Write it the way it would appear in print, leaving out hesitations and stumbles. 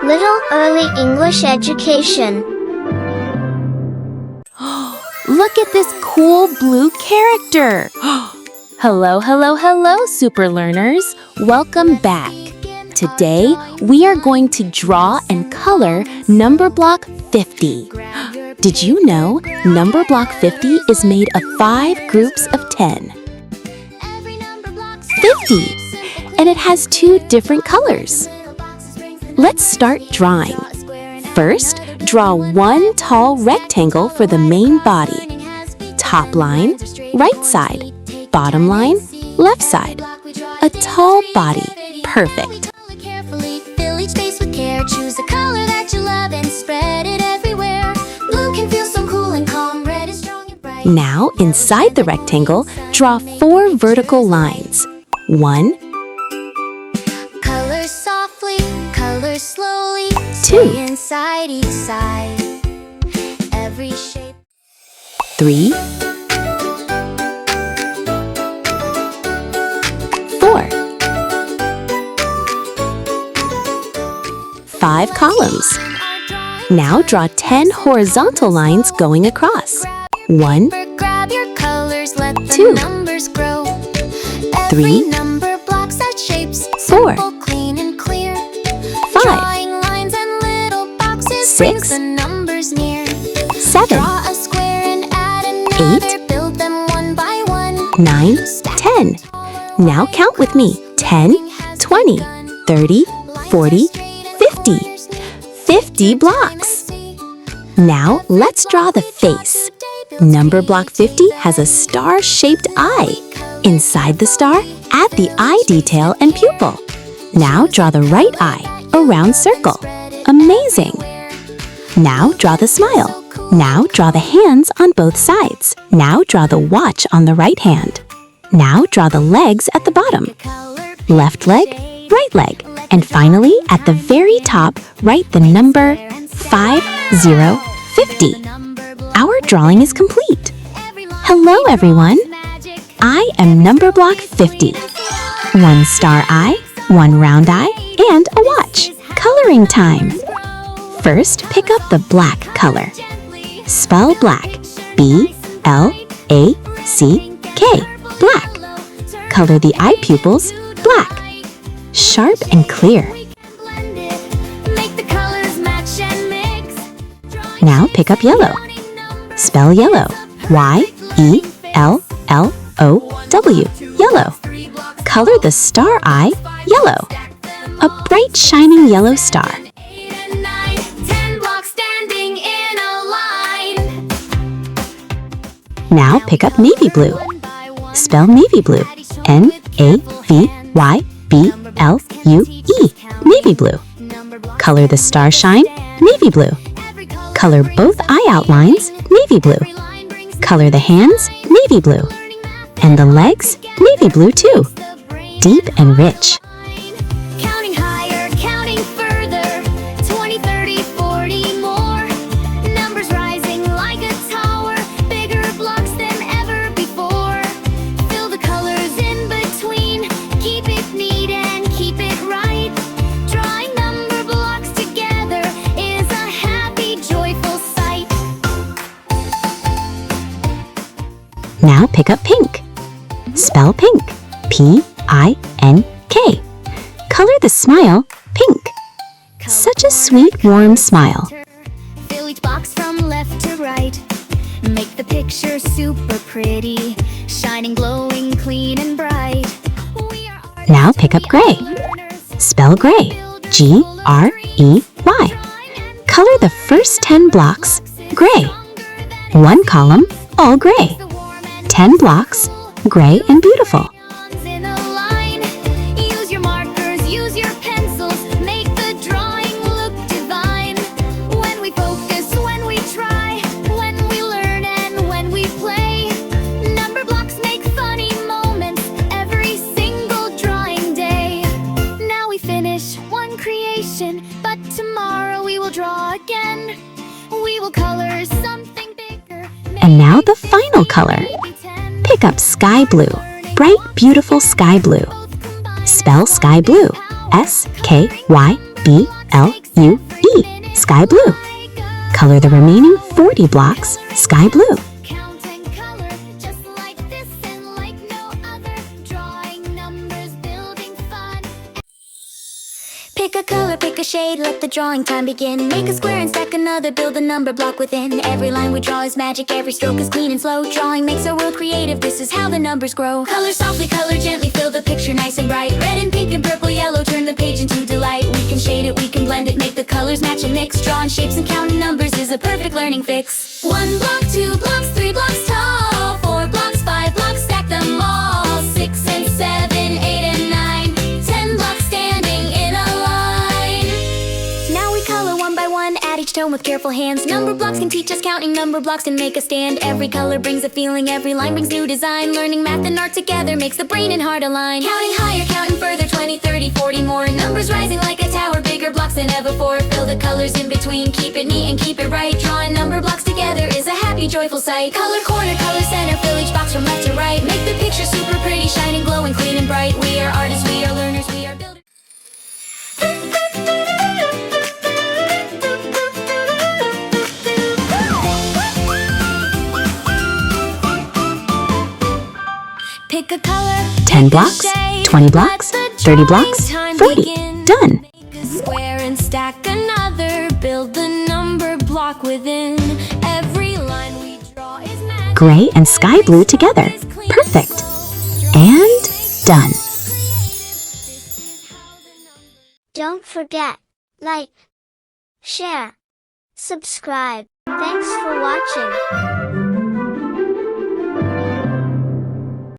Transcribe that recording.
Little Early English Education. Look at this cool blue character. Hello, hello, hello, super learners. Welcome back. Today, we are going to draw and color Numberblock 50. Did you know Numberblock 50 is made of 5 groups of 10? 50! And it has 2 different colors. Let's start drawing. First, draw one tall rectangle for the main body. Top line, right side. Bottom line, left side. A tall body. Perfect. Fill each space with care. Choose a color that you love and spread it everywhere. Blue can feel so cool and calm. Red is strong and bright. Now, inside the rectangle, draw 4 vertical lines. 1, Color softly, color slowly. 2, Stay inside each side. Every shape. 3, 4. 5 columns. Now draw 10 horizontal lines going across. 1, Grab your colors, let the 2, numbers grow. 3, Every number blocks out shapes. 4, Simple, clean and clear. 5, Drawing lines and little boxes 6, brings the numbers near. 7, Draw a square and add another. Build them one by one. 9, 10. Now count with me. 10, 20, 30, 40, 50. 50 blocks. Now let's draw the face. Numberblock 50 has a star-shaped eye. Inside the star, add the eye detail and pupil. Now draw the right eye, a round circle. Amazing! Now draw the smile. Now draw the hands on both sides. Now draw the watch on the right hand. Now draw the legs at the bottom. Left leg, right leg. And finally, at the very top, write the number 5050. Our drawing is complete. Hello, everyone. I am Numberblock 50. 1 star eye, 1 round eye, and a watch. Coloring time. First, pick up the black color. Spell black. B-L-A-C-K. Black. Color the eye pupils black. Sharp and clear. Now pick up yellow. Spell yellow. Y-E-L-L-O-W. Yellow. Color the star eye yellow. A bright shining yellow star. Now pick up navy blue. Spell navy blue. N-A-V-Y-B-L-U-E. Navy blue. Color the star shine navy blue. Color both eye outlines navy blue. Color the hands navy blue. And the legs navy blue too. Deep and rich. Counting higher, counting further. 20, 30, 40 more. Numbers rising like a tower. Bigger blocks than ever before. Fill the colors in between. Keep it neat and keep it right. Drawing number blocks together is a happy, joyful sight. Now pick up pink. Spell pink. P-I-N-K. Color the smile pink. Such a sweet, warm smile. Fill each box from left to right. Make the picture super pretty. Shining, glowing, clean and bright. Now pick up gray. Spell gray. G-R-E-Y. Color the first 10 blocks gray. 1 column, all gray. 10 blocks, gray and beautiful. In a line. Use your markers, use your pencils. Make the drawing look divine. When we focus, when we try, when we learn and when we play. Number blocks make funny moments every single drawing day. Now we finish one creation, but tomorrow we will draw again. We will color something bigger. And now the final color. Pick up sky blue. Bright, beautiful sky blue. Spell sky blue. S-K-Y-B-L-U sky blue. Color the remaining 40 blocks sky blue. Count and color just like this and like no other. Drawing numbers, building fun. Pick a color, pick a shade, let the drawing time begin. Make a square and stack another, build a number block within. Every line we draw is magic, every stroke is clean and slow. Drawing makes our world creative, this is how the numbers grow. Color softly, color gently, fill the picture nice and bright. Red and pink and purple, yellow, turn the page into delight. We can shade it, we can blend it, make the colors match and mix. Drawing shapes and counting numbers is a perfect learning fix. 1 block, 2 blocks, 3 blocks tall, 4 blocks, 5 blocks, stack them all. 6 and 7, 8 and 9, 10 blocks standing in a line. Now we color one by one, add each tone with careful hands. Number blocks can teach us counting, number blocks can make a stand. Every color brings a feeling, every line brings new design. Learning math and art together makes the brain and heart align. Counting higher, counting further, 20, 30, 40 more. Numbers rising like a tower, bigger blocks than ever before. Fill the colors in between, keep it neat and keep it right. Drawing number blocks together is a happy, joyful sight. Color corner, color center, fill each box from left to right. Make the picture super pretty, shining, glowing, clean and bright. We are artists, we are learners, we are builders. Pick a color, 10 blocks, 20 blocks, 30 blocks, 40. Done. Make a square and stack another, build the number block within. Every line we draw is magic. Gray and sky blue together. Perfect. And done. Don't forget, like, share, subscribe. Thanks for watching.